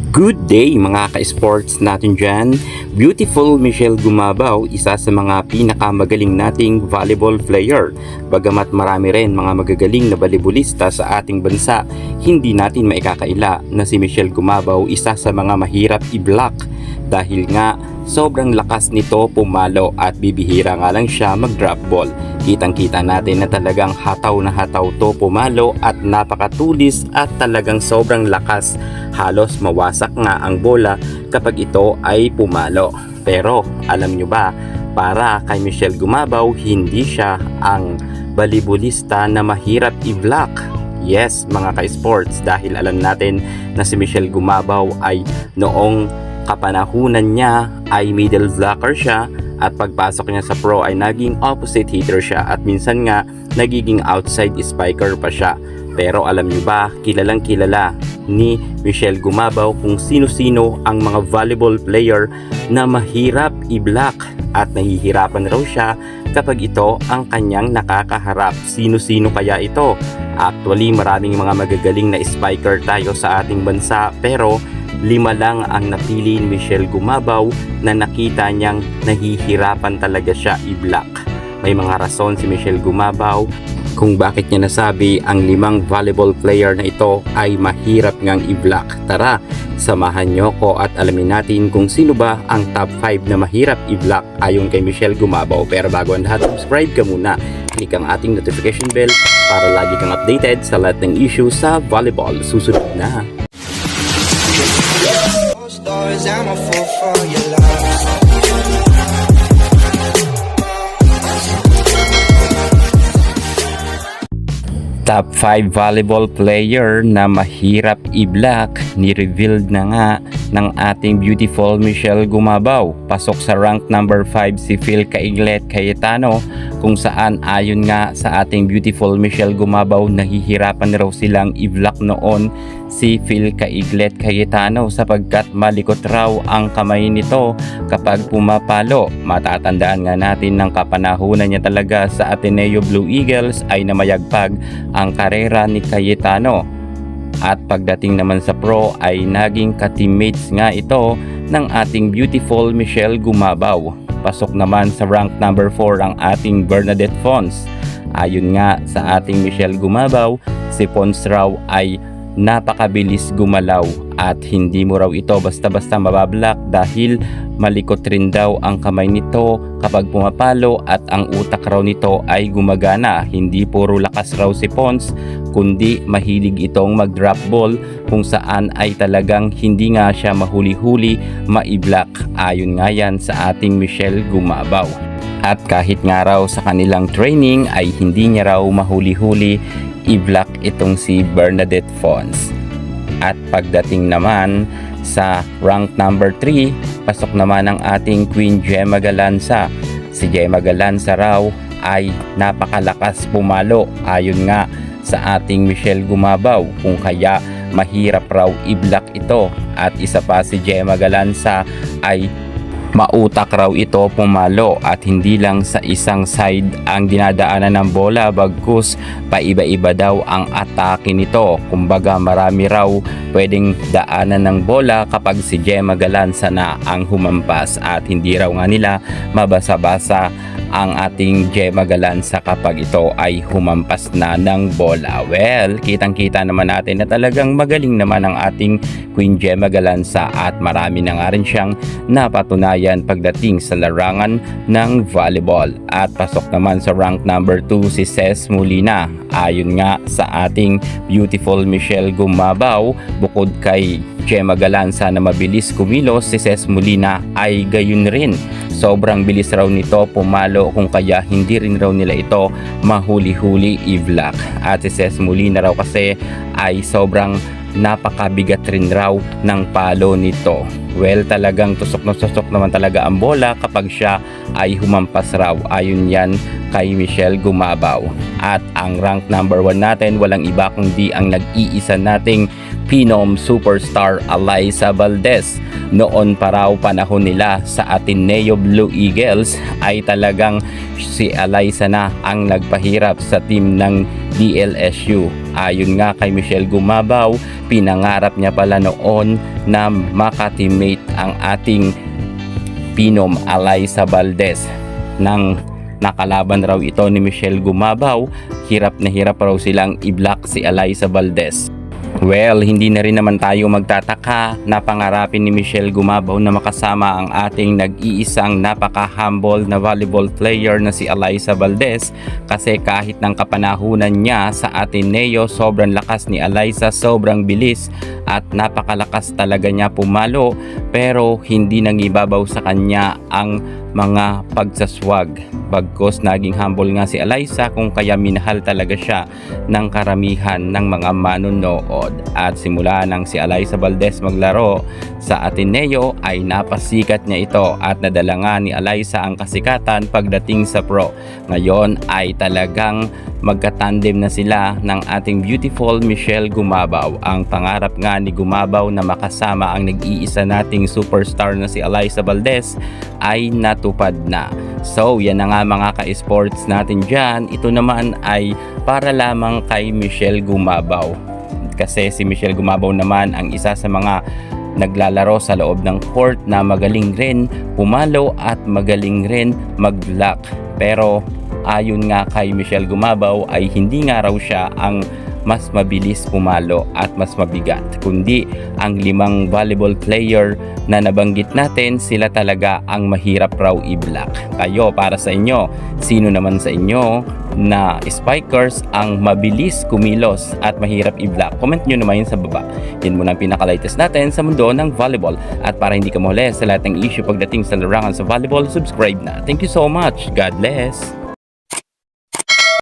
Good day mga ka-sports natin dyan. Beautiful Michelle Gumabaw, isa sa mga pinakamagaling nating volleyball player. Bagamat marami rin mga magagaling na volleyballista sa ating bansa, hindi natin maikakaila na si Michelle Gumabaw isa sa mga mahirap i-block. Dahil nga sobrang lakas nito pumalo at bibihira nga lang siya mag-drop ball. Kitang-kita natin na talagang hataw na hataw to pumalo at napakatulis at talagang sobrang lakas. Halos mawasak nga ang bola kapag ito ay pumalo. Pero alam nyo ba, para kay Michelle Gumabaw, hindi siya ang volleyballista na mahirap i-block. Yes mga ka-sports, dahil alam natin na si Michelle Gumabaw ay noong kapanahunan niya ay middle blocker siya at pagpasok niya sa pro ay naging opposite hitter siya at minsan nga nagiging outside spiker pa siya. Pero alam niyo ba, kilalang kilala ni Michelle Gumabaw kung sino-sino ang mga volleyball player na mahirap i-block at nahihirapan raw siya kapag ito ang kanyang nakakaharap. Sino-sino kaya ito? Actually, maraming mga magagaling na spiker tayo sa ating bansa, pero 5 lang ang napili ni Michelle Gumabaw na nakita niyang nahihirapan talaga siya i-block. May mga rason si Michelle Gumabaw kung bakit niya nasabi ang 5 volleyball player na ito ay mahirap ngang i-block. Tara, samahan niyo ko at alamin natin kung sino ba ang top 5 na mahirap i-block ayon kay Michelle Gumabaw. Pero bago ang lahat, subscribe ka muna. Click ang ating notification bell para lagi kang updated sa lahat ng issue sa volleyball. Susunod na. I'm a fool for your love. Top 5 volleyball player na mahirap i-block, ni-revealed na nga ng ating beautiful Michelle Gumabaw. Pasok sa rank number 5 si Phil Caiglet Cayetano, kung saan ayon nga sa ating beautiful Michelle Gumabaw, nahihirapan raw silang i-block noon si Phil Caiglet Cayetano sapagkat malikot raw ang kamay nito kapag pumapalo. Matatandaan nga natin ng kapanahunan niya talaga sa Ateneo Blue Eagles ay namayagpag ang karera ni Cayetano. At pagdating naman sa pro ay naging ka-teammates nga ito ng ating beautiful Michelle Gumabaw. Pasok naman sa rank number 4 ang ating Bernadette Fons. Ayon nga sa ating Michelle Gumabaw, si Fons raw ay napakabilis gumalaw at hindi mo raw ito basta-basta mabablock dahil malikot rin daw ang kamay nito kapag pumapalo at ang utak raw nito ay gumagana. Hindi puro lakas raw si Pons, kundi mahilig itong mag-drop ball kung saan ay talagang hindi nga siya mahuli-huli ma-block. Ayon nga yan sa ating Michelle Gumabaw. At kahit nga raw sa kanilang training ay hindi niya raw mahuli-huli i-block itong si Bernadette Fons. At pagdating naman sa rank number 3, pasok naman ang ating Queen Gemma Galanza. Si Gemma Galanza raw ay napakalakas pumalo ayon nga sa ating Michelle Gumabaw, kung kaya mahirap raw i-block ito. At isa pa, si Gemma Galanza ay mautak raw ito pumalo at hindi lang sa isang side ang dinadaanan ng bola, bagkus paiba-iba daw ang atake nito. Kumbaga marami raw pwedeng daanan ng bola kapag si Gemma Galanza na ang humampas at hindi raw nga nila mabasa-basa ang ating Gemma Galanza kapag ito ay humampas na ng bola. Well, kitang-kita naman natin na talagang magaling naman ang ating Queen Gemma Galanza at marami na nga rin siyang napatunayan pagdating sa larangan ng volleyball. At pasok naman sa rank number 2 si Ces Molina. Ayon nga sa ating beautiful Michelle Gumabaw, bukod kay Gemma Galanza na mabilis kumilos, si Ces Molina ay gayon rin. Sobrang bilis raw nito pumalo, kung kaya hindi rin raw nila ito mahuli-huli i-block. At si Ces Molina raw kasi ay sobrang napakabigat rin raw ng palo nito. Well, talagang tusok na tusok naman talaga ang bola kapag siya ay humampas raw. Ayon yan kay Michelle Gumabaw. At ang rank number 1 natin, walang iba kundi ang nag-iisa nating Phenom superstar Alyssa Valdez. Noon pa raw panahon nila sa Ateneo Blue Eagles ay talagang si Alyssa na ang nagpahirap sa team ng DLSU. Ayon nga kay Michelle Gumabaw, pinangarap niya pala noon na makateammate ang ating Pinom Alyssa Valdez. Nang nakalaban raw ito ni Michelle Gumabaw, hirap na hirap raw silang i-block si Alyssa Valdez. Well, hindi na rin naman tayo magtataka na pangarapin ni Michelle Gumabaw na makasama ang ating nag-iisang napaka-humble na volleyball player na si Alyssa Valdez, kasi kahit ng kapanahunan niya sa Ateneo, sobrang lakas ni Alyssa, sobrang bilis at napakalakas talaga niya pumalo, pero hindi nangibabaw sa kanya ang mga pagsaswag. Bagkos naging humble nga si Alyssa, kung kaya minahal talaga siya ng karamihan ng mga manonood. At simula nang si Alyssa Valdez maglaro sa Ateneo ay napasikat niya ito, at nadala nga ni Alyssa ang kasikatan pagdating sa pro. Ngayon ay talagang magkatandem na sila ng ating beautiful Michelle Gumabaw. Ang pangarap nga ni Gumabaw na makasama ang nag-iisa nating superstar na si Alyssa Valdez ay natupad na. So yan na nga mga ka-sports natin dyan. Ito naman ay para lamang kay Michelle Gumabaw, kasi si Michelle Gumabaw naman ang isa sa mga naglalaro sa loob ng court na magaling rin pumalo at magaling rin mag-block. Pero ayon nga kay Michelle Gumabaw ay hindi nga raw siya ang mas mabilis pumalo at mas mabigat, kundi ang 5 volleyball player na nabanggit natin, sila talaga ang mahirap raw i-block. Kayo, para sa inyo, sino naman sa inyo na spikers ang mabilis kumilos at mahirap i-block? Comment nyo naman yun sa baba. Yan muna ang pinaka-latest natin sa mundo ng volleyball. At para hindi ka mahuli sa lahat ng issue pagdating sa larangan sa volleyball, subscribe na. Thank you so much. God bless.